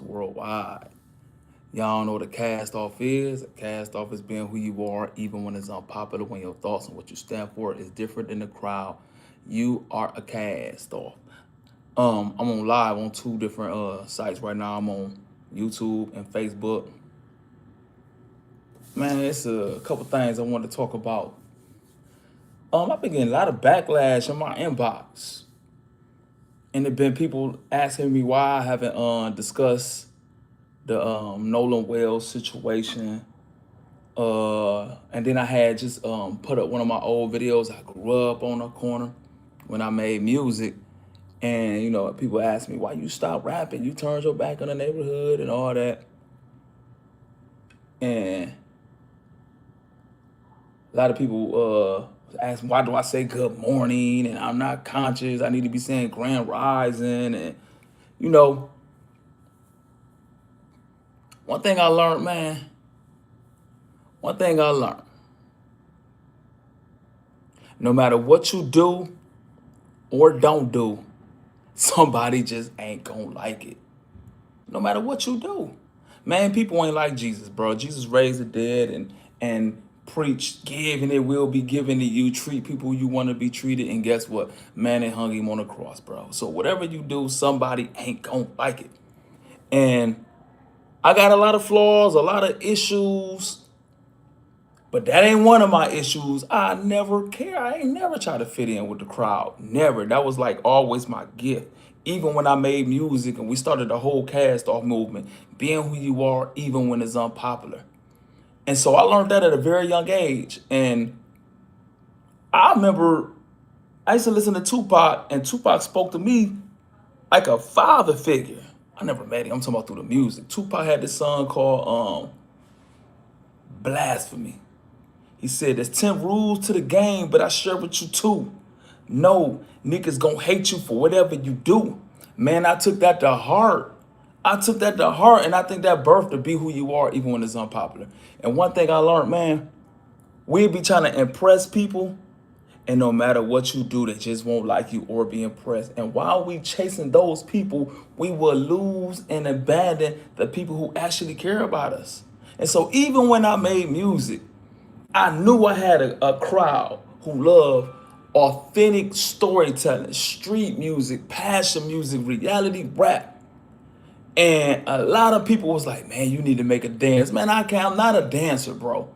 worldwide. Y'all know what a cast off is. A cast off is being who you are, even when it's unpopular, when your thoughts and what you stand for is different than the crowd. You are a cast off. I'm on live on two different sites right now. I'm on YouTube and Facebook. Man, it's a couple things I want to talk about. I've been getting a lot of backlash in my inbox, and there been people asking me why I haven't discussed the Nolan Wells situation. And then I had just put up one of my old videos. I grew up on a corner when I made music, and people ask me why you stopped rapping, you turned your back on the neighborhood and all that. And a lot of people ask me, why do I say good morning and I'm not conscious, I need to be saying grand rising. And you know one thing I learned, man, one thing I learned, no matter what you do or don't do, somebody just ain't gonna like it. No matter what you do. Man, people ain't like Jesus, bro. Jesus raised the dead and preached, give and it will be given to you. Treat people you want to be treated. And guess what? Man, they hung him on the cross, bro. So whatever you do, somebody ain't gonna like it. And I got a lot of flaws, a lot of issues, but that ain't one of my issues. I never care. I ain't never try to fit in with the crowd. Never. That was like always my gift. Even when I made music and we started the whole cast off movement, being who you are, even when it's unpopular. And so I learned that at a very young age. And I remember I used to listen to Tupac, and Tupac spoke to me like a father figure. I never met him. I'm talking about through the music. Tupac had this song called Blasphemy. He said, there's 10 rules to the game, but I share with you too. No, niggas gonna hate you for whatever you do. Man, I took that to heart. I took that to heart, and I think that birth to be who you are, even when it's unpopular. And one thing I learned, man, we be trying to impress people, and no matter what you do, they just won't like you or be impressed. And while we chasing those people, we will lose and abandon the people who actually care about us. And so even when I made music, I knew I had a crowd who loved authentic storytelling, street music, passion music, reality rap. And a lot of people was like, man, you need to make a dance. Man, I'm not a dancer, bro.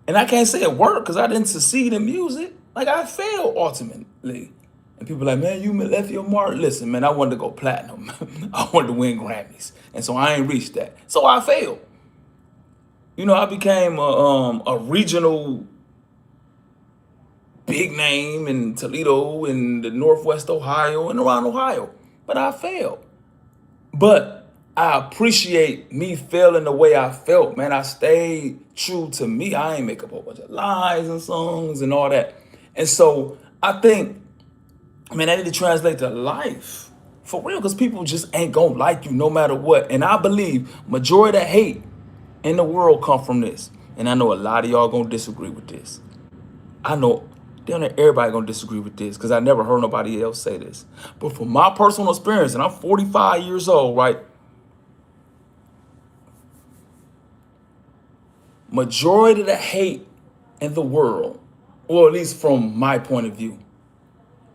And I can't say it worked because I didn't succeed in music. Like, I failed ultimately. And people like, man, you left your mark. Listen, man, I wanted to go platinum. I wanted to win Grammys. And so I ain't reached that. So I failed. I became a regional big name in Toledo and the Northwest Ohio and around Ohio, but I failed. But I appreciate me feeling the way I felt, man. I stayed true to me. I ain't make up a whole bunch of lies and songs and all that. And so I think, man, I need to translate to life for real, because people just ain't gonna like you no matter what. And I believe majority of hate in the world come from this. And I know a lot of y'all gonna disagree with this. I know damn near everybody gonna disagree with this because I never heard nobody else say this. But from my personal experience, and I'm 45 years old, right? Majority of the hate in the world, or at least from my point of view,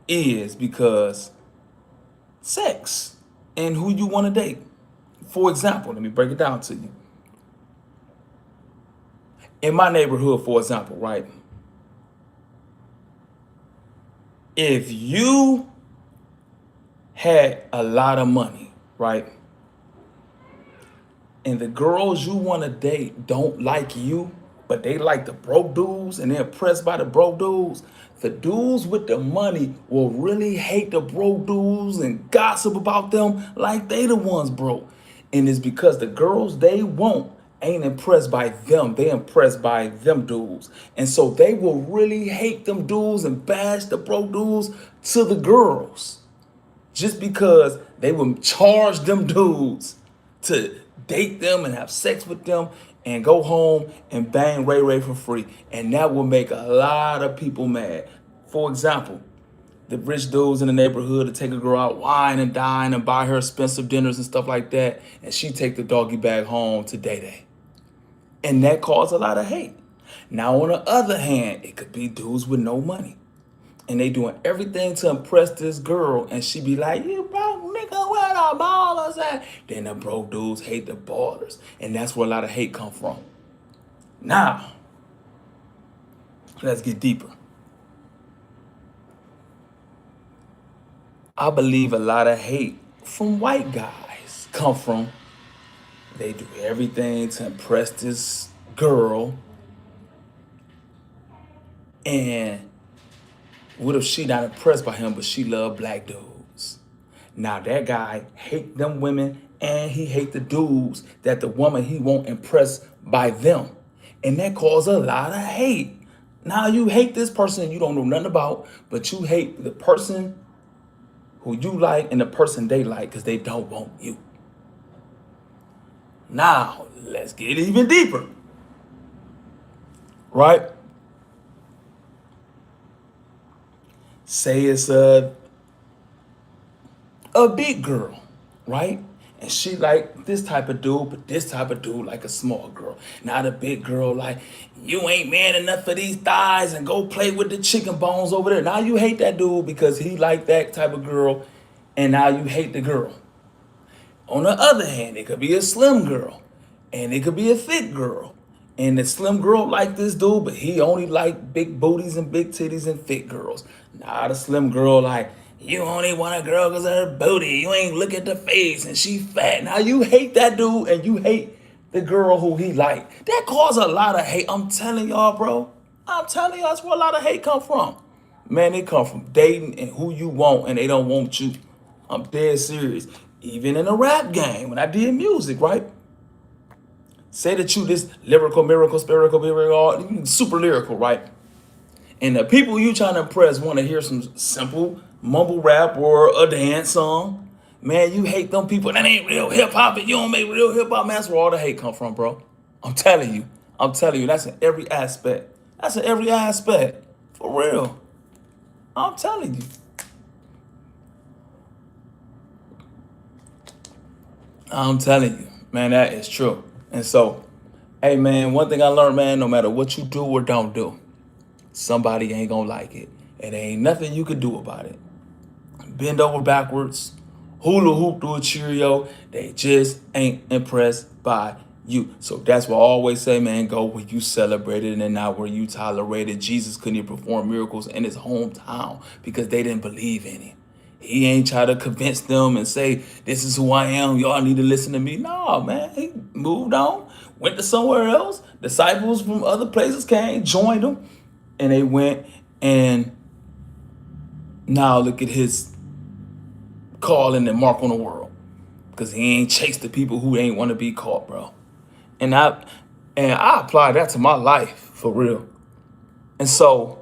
is because sex and who you want to date. For example, let me break it down to you. In my neighborhood, for example, right? If you had a lot of money, right? And the girls you want to date don't like you, but they like the broke dudes and they're impressed by the broke dudes, the dudes with the money will really hate the broke dudes and gossip about them like they the ones broke. And it's because the girls they want ain't impressed by them. They impressed by them dudes. And so they will really hate them dudes and bash the broke dudes to the girls just because they will charge them dudes to date them and have sex with them and go home and bang Ray Ray for free. And that will make a lot of people mad. For example, the rich dudes in the neighborhood to take a girl out, wine and dine and buy her expensive dinners and stuff like that. And she take the doggy bag home to Day Day. And that caused a lot of hate. Now, on the other hand, it could be dudes with no money. And they doing everything to impress this girl. And she be like, you broke nigga, where the ballers at? Then the broke dudes hate the ballers. And that's where a lot of hate come from. Now, let's get deeper. I believe a lot of hate from white guys come from they do everything to impress this girl. And what if she not impressed by him, but she love black dudes? Now that guy hate them women and he hate the dudes that the woman he won't impress by them. And that cause a lot of hate. Now you hate this person you don't know nothing about, but you hate the person who you like and the person they like because they don't want you. Now, let's get even deeper. Right? Say it's a big girl, right? And she like this type of dude, but this type of dude like a small girl. Now the big girl like, you ain't man enough for these thighs and go play with the chicken bones over there. Now you hate that dude because he like that type of girl, and now you hate the girl. On the other hand, it could be a slim girl, and it could be a thick girl. And the slim girl like this dude, but he only like big booties and big titties and thick girls. Now the slim girl like, you only want a girl because of her booty. You ain't look at the face and she fat. Now you hate that dude and you hate the girl who he like. That cause a lot of hate. I'm telling y'all, bro. I'm telling y'all, that's where a lot of hate come from. Man, they come from dating and who you want and they don't want you. I'm dead serious. Even in the rap game, when I did music, right? Say that you this lyrical, miracle, spiritual, super lyrical, right? And the people you trying to impress want to hear some simple mumble rap or a dance song. Man, you hate them people. That ain't real hip hop. And you don't make real hip hop. Man, that's where all the hate come from, bro. I'm telling you. That's in every aspect. That's in every aspect. For real. I'm telling you. I'm telling you, man, that is true. And so, hey, man, one thing I learned, man, no matter what you do or don't do, somebody ain't gonna like it. And there ain't nothing you can do about it. Bend over backwards, hula hoop through a Cheerio. They just ain't impressed by you. So that's why I always say, man, go where you celebrated and not where you tolerated. Jesus couldn't even perform miracles in his hometown because they didn't believe in him. He ain't try to convince them and say, this is who I am. Y'all need to listen to me. No, man. He moved on, went to somewhere else. Disciples from other places came, joined him, and they went and now look at his calling and mark on the world. Because he ain't chased the people who ain't want to be caught, bro. And I apply that to my life, for real. And so,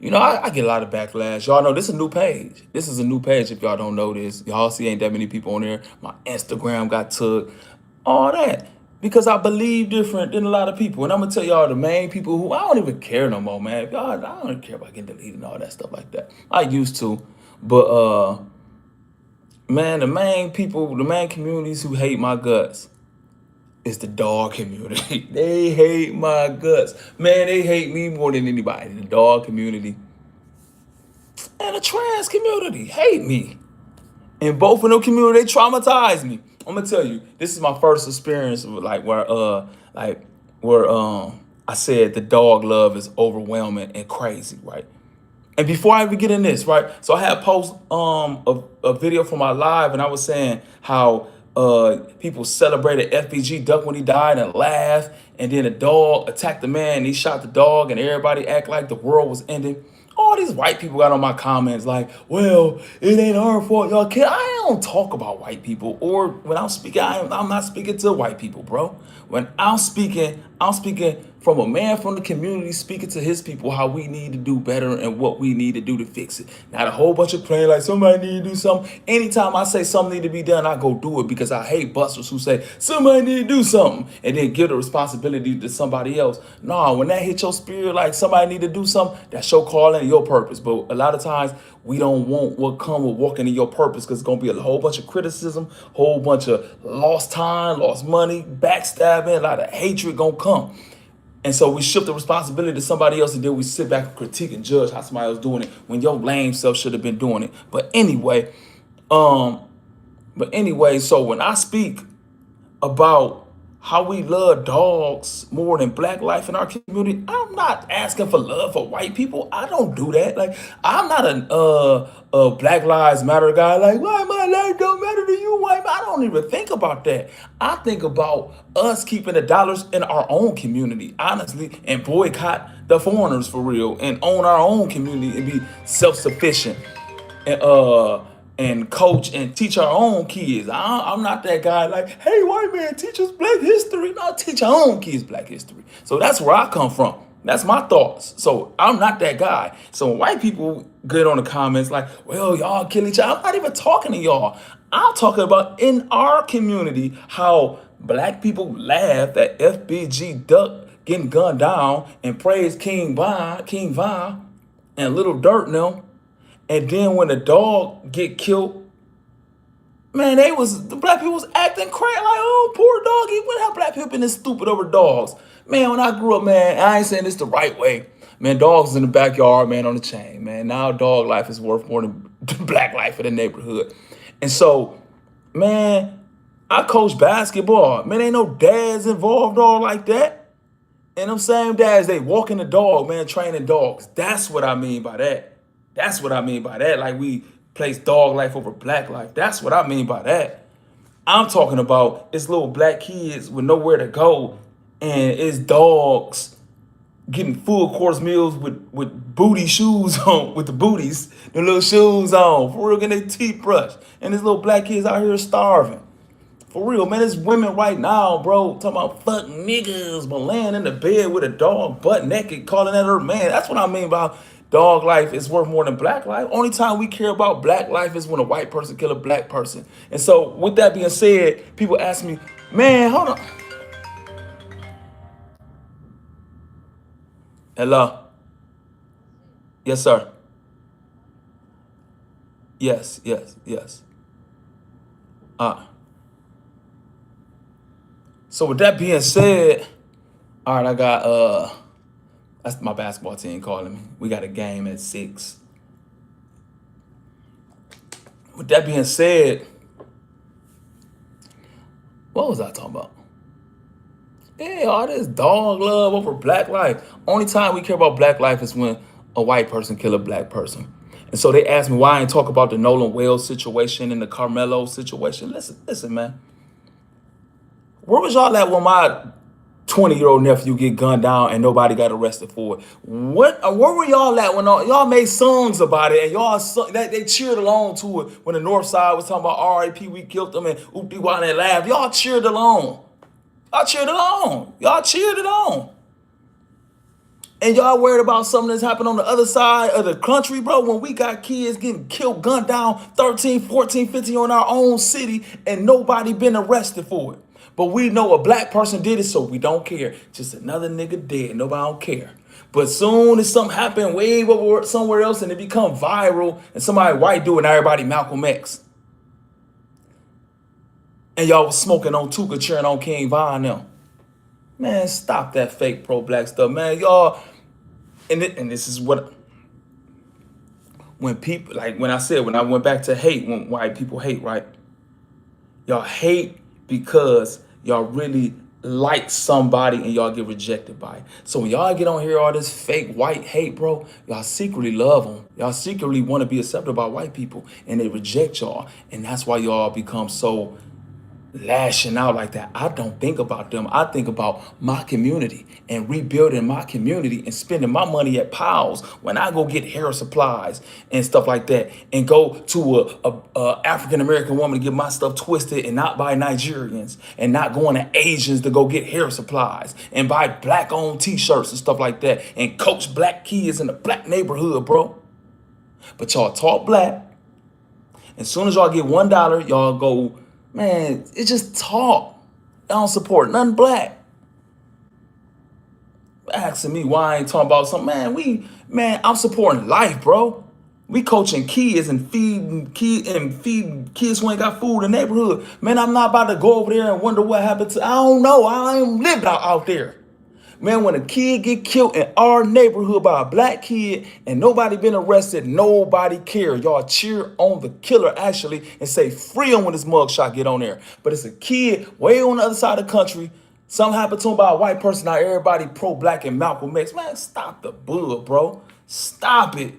you know, I get a lot of backlash. Y'all know this is a new page. This is a new page if y'all don't know this. Y'all see ain't that many people on there. My Instagram got took. All that. Because I believe different than a lot of people. And I'm going to tell y'all the main people who, I don't even care no more, man. Y'all, I don't even care about getting deleted and all that stuff like that. I used to. But, man, the main people, the main communities who hate my guts is the dog community. They hate my guts. Man, they hate me more than anybody. The dog community and the trans community hate me. And both of them community, they traumatize me. I'm gonna tell you, this is my first experience with where I said the dog love is overwhelming and crazy, right? And before I even get in this, right? So I had post a video from my live, and I was saying how people celebrated FBG Duck when he died and laughed, and then a dog attacked the man, and he shot the dog, and everybody act like the world was ending. All these white people got on my comments like, well, it ain't our fault, y'all can't. I don't talk about white people, or when I'm speaking, I'm not speaking to white people, bro. When I'm speaking from a man from the community speaking to his people how we need to do better and what we need to do to fix it. Not a whole bunch of playing like somebody need to do something. Anytime I say something need to be done, I go do it because I hate busters who say somebody need to do something and then give the responsibility to somebody else. No, when that hit your spirit like somebody need to do something, that's your calling and your purpose. But a lot of times we don't want what come with walking in your purpose because it's gonna be a whole bunch of criticism, whole bunch of lost time, lost money, backstabbing, a lot of hatred gonna come. And so we shift the responsibility to somebody else, and then we sit back and critique and judge how somebody else doing it when your lame self should have been doing it. Um, but anyway, so when I speak about how we love dogs more than black life in our community, I'm not asking for love for white people. I don't do that. Like I'm not a Black Lives Matter guy. Like why my life don't matter to you, white man? I don't even think about that. I think about us keeping the dollars in our own community, honestly, and boycott the foreigners for real, and own our own community and be self-sufficient and coach and teach our own kids. I'm not that guy like, hey, white man, teach us black history. No, teach our own kids black history. So that's where I come from. That's my thoughts. So I'm not that guy. So when white people get on the comments like, well, y'all kill each other, I'm not even talking to y'all. I'm talking about in our community how black people laugh at FBG Duck getting gunned down and praise King Von, and Little Dirt now. And then when the dog get killed, man, the black people was acting crazy like, oh, poor doggy. When have black people been this stupid over dogs? Man, when I grew up, man, I ain't saying this the right way. Man, dogs in the backyard, man, on the chain, man. Now dog life is worth more than black life in the neighborhood. And so, man, I coach basketball. Man, ain't no dads involved all like that. And them same dads, they walking the dog, man, training dogs. That's what I mean by that. That's what I mean by that. Like we place dog life over black life. That's what I mean by that. I'm talking about it's little black kids with nowhere to go, and it's dogs getting full course meals with booty shoes on, with the booties, the little shoes on, for real, getting their teeth brushed. And these little black kids out here starving. For real, man, there's women right now, bro, talking about fuck niggas, but laying in the bed with a dog butt naked, calling that her man. That's what I mean by dog life is worth more than black life. Only time we care about black life is when a white person kill a black person. And so with that being said, people ask me, man, hold on. Hello? Yes, sir. Yes. Uh, so with that being said, all right, I got that's my basketball team calling me. We got a game at 6. With that being said, what was I talking about? Yeah, all this dog love over black life. Only time we care about black life is when a white person kill a black person. And so they asked me why I ain't talk about the Nolan Wells situation and the Carmelo situation. Listen, man. Where was y'all at when my 20-year-old nephew get gunned down and nobody got arrested for it? Where were y'all at when y'all made songs about it and they cheered along to it when the North Side was talking about R.I.P. we killed them and oopty why they laughed? Y'all cheered along. Y'all cheered it on. And y'all worried about something that's happened on the other side of the country, bro, when we got kids getting killed, gunned down, 13, 14, 15 on our own city and nobody been arrested for it. But we know a black person did it, so we don't care. Just another nigga dead. Nobody don't care. But soon as something happen way over somewhere else and it become viral and somebody white do it and everybody Malcolm X. And y'all was smoking on Tuka cheering on King Von now. Man, stop that fake pro-black stuff, man. Y'all, and this is what, when people, like when I went back to hate, when white people hate, right? Y'all hate because y'all really like somebody and y'all get rejected by it. So when y'all get on here all this fake white hate, bro, y'all secretly love them. Y'all secretly want to be accepted by white people and they reject y'all. And that's why y'all become so lashing out like that. I don't think about them. I think about my community and rebuilding my community and spending my money at Powell's when I go get hair supplies and stuff like that, and go to a African American woman to get my stuff twisted and not buy Nigerians, and not going to Asians to go get hair supplies and buy black owned t-shirts and stuff like that and coach black kids in the black neighborhood, bro. But y'all talk black. As soon as y'all get $1, y'all go, man, it's just talk. Y'all don't support nothing black. Asking me why I ain't talking about something, man, I'm supporting life, bro. We coaching kids and feeding kids who ain't got food in the neighborhood. Man, I'm not about to go over there and wonder what happened to, I don't know. I ain't lived out there. Man, when a kid get killed in our neighborhood by a black kid and nobody been arrested, nobody care. Y'all cheer on the killer actually and say free him when his mugshot get on there. But it's a kid way on the other side of the country. Something happened to him by a white person. Now everybody pro-black and Malcolm X. Man, stop the bull, bro. Stop it.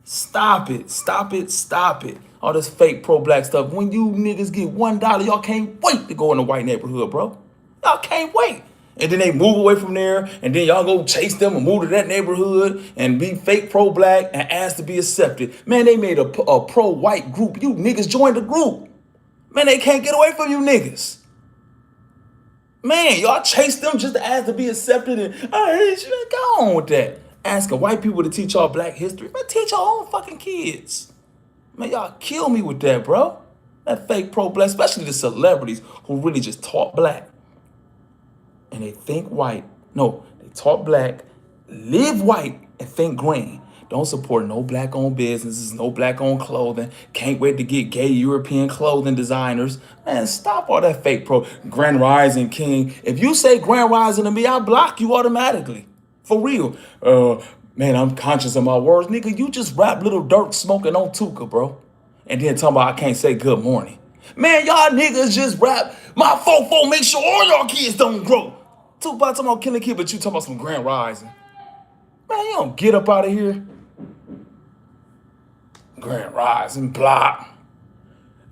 Stop it. Stop it. Stop it. All this fake pro-black stuff. When you niggas get $1, y'all can't wait to go in the white neighborhood, bro. Y'all can't wait. And then they move away from there, and then y'all go chase them and move to that neighborhood and be fake pro-black and ask to be accepted. Man, they made a pro-white group. You niggas joined the group. Man, they can't get away from you niggas. Man, y'all chase them just to ask to be accepted, and I hate you. Go on with that. Asking white people to teach y'all black history. Man, teach your own fucking kids. Man, y'all kill me with that, bro. That fake pro-black, especially the celebrities who really just talk black. And they think white. No, they talk black, live white, and think green. Don't support no black-owned businesses, no black-owned clothing. Can't wait to get gay European clothing designers. Man, stop all that fake Grand Rising King. If you say Grand Rising to me, I block you automatically. For real. Man, I'm conscious of my words. Nigga, you just rap Little Dirk smoking on Tuka, bro. And then talking about I can't say good morning. Man, y'all niggas just rap my fofo, make sure all y'all kids don't grow. Tupac talking about killing kid, but you talking about some Grand Rising. Man, you don't get up out of here. Grand Rising, block.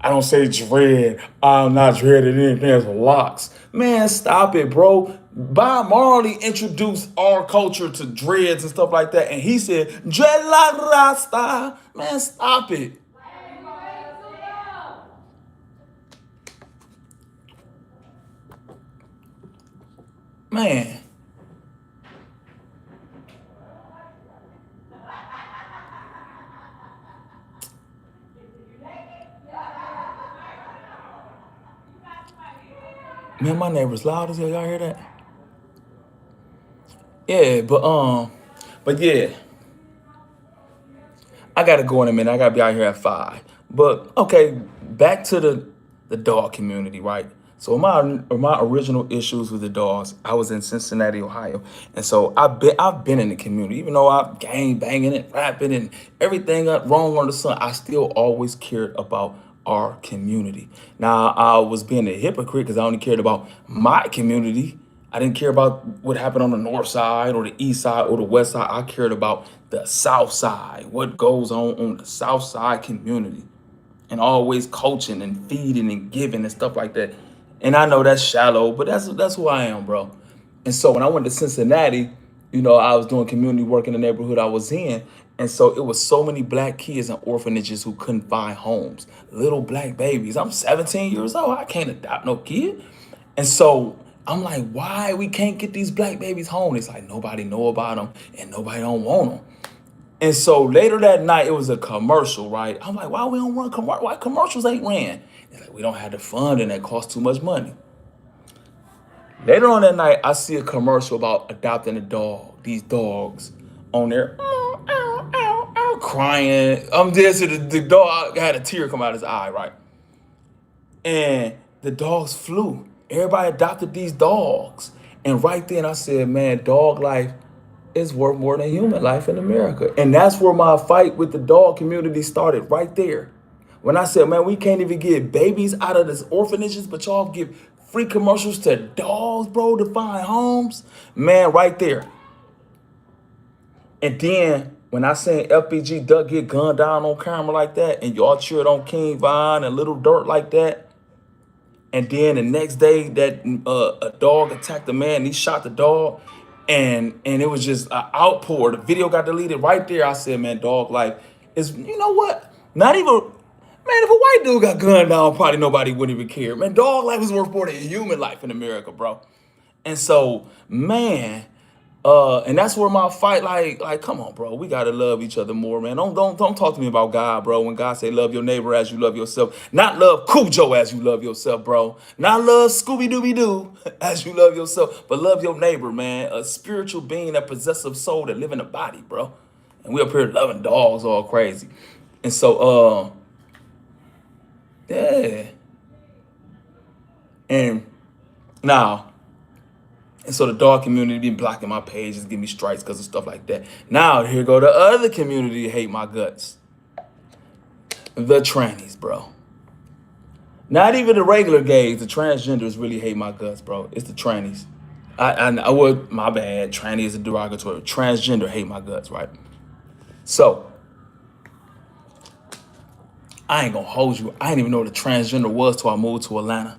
I don't say dread. I'm not dreaded anything as locks. Man, stop it, bro. Bob Marley introduced our culture to dreads and stuff like that. And he said, dreadlock rasta. Man, stop it. Man. Man, my neighbor's loud as hell. Y'all hear that? Yeah, but yeah. I gotta go in a minute. I gotta be out here at 5. But okay, back to the dog community, right? So my original issues with the dogs, I was in Cincinnati, Ohio, and so I've been in the community, even though I'm gang banging and rapping and everything up wrong on the sun. I still always cared about our community. Now I was being a hypocrite because I only cared about my community. I didn't care about what happened on the north side or the east side or the west side. I cared about the south side, what goes on the south side community, and always coaching and feeding and giving and stuff like that. And I know that's shallow, but that's who I am, bro. And so when I went to Cincinnati, I was doing community work in the neighborhood I was in. And so it was so many black kids in orphanages who couldn't find homes, little black babies. I'm 17 years old. I can't adopt no kid. And so I'm like, why we can't get these black babies home? It's like nobody know about them and nobody don't want them. And so later that night, it was a commercial, right? I'm like, why we don't run commercials? Why commercials ain't ran? It's like, we don't have the fund and it costs too much money. Later on that night, I see a commercial about adopting a dog. These dogs on there, crying. I'm dead to the dog had a tear come out his eye, right? And the dogs flew. Everybody adopted these dogs. And right then I said, man, dog life is worth more than human life in America. And that's where my fight with the dog community started, right there. When I said, man, we can't even get babies out of this orphanages, but y'all give free commercials to dogs, bro, to find homes. Man, right there. And then when I seen FBG Duck get gunned down on camera like that, and y'all cheered on King Von and Little Dirt like that, And then the next day, that a dog attacked the man. And he shot the dog, and it was just an outpour. The video got deleted right there. I said, man, dog life is, you know what? Not even, man. If a white dude got gunned down, probably nobody would even care. Man, dog life is worth more than human life in America, bro. And so, man, and that's where my fight, come on, bro. We gotta love each other more, man. Don't talk to me about God, bro. When God say love your neighbor as you love yourself, not love Cujo as you love yourself, bro. Not love Scooby Dooby Doo as you love yourself, but love your neighbor, man. A spiritual being, a possessive soul that live in a body, bro. And we up here loving dogs all crazy. And so, yeah. And now. And so the dog community been blocking my pages, give me strikes because of stuff like that. Now here go the other community that hate my guts. The trannies, bro. Not even the regular gays, the transgenders really hate my guts, bro. It's the trannies. I would, my bad, tranny is a derogatory. Transgender hate my guts, right? So, I ain't gonna hold you. I didn't even know what a transgender was till I moved to Atlanta.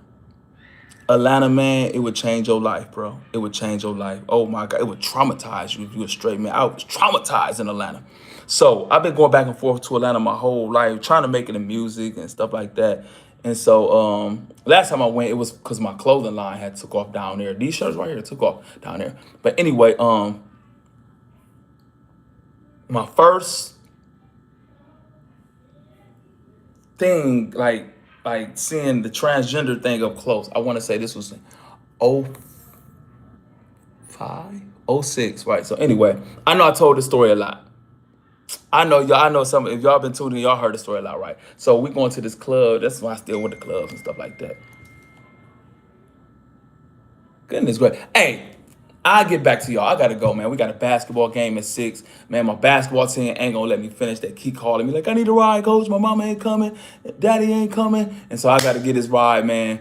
Atlanta, man, it would change your life, bro. It would change your life. Oh my God, it would traumatize you if you were straight, man. I was traumatized in Atlanta. So I've been going back and forth to Atlanta my whole life, trying to make it in music and stuff like that. And so last time I went, it was because my clothing line had took off down there. These shirts right here took off down there. But anyway, my first thing, like seeing the transgender thing up close, I want to say this was in oh 05, oh 06, right? So anyway, I know I told this story a lot. I know y'all, I know some, if y'all been tuning in, y'all heard the story a lot, right? So we going to this club. That's why I still with the clubs and stuff like that. Goodness gracious. Hey, I'll get back to y'all. I gotta go, man. We got a basketball game at 6. Man, my basketball team ain't gonna let me finish. They keep calling me like, I need a ride, coach. My mama ain't coming. Daddy ain't coming. And so I gotta get this ride, man.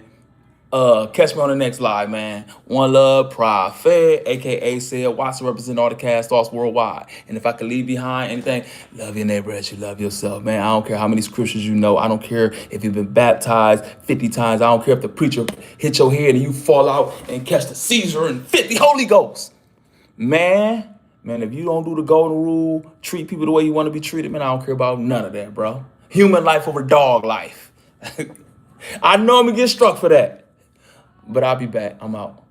Catch me on the next live, man. One love, Prophet, aka said Watson, represent all the cast offs worldwide. And if I could leave behind anything, love your neighbor as you love yourself, man. I don't care how many scriptures you know. I don't care if you've been baptized 50 times. I don't care if the preacher hit your head and you fall out and catch the Caesar and 50 Holy Ghosts. Man, if you don't do the golden rule, treat people the way you want to be treated, man, I don't care about none of that, bro. Human life over dog life. I know I'm gonna get struck for that. But I'll be back. I'm out.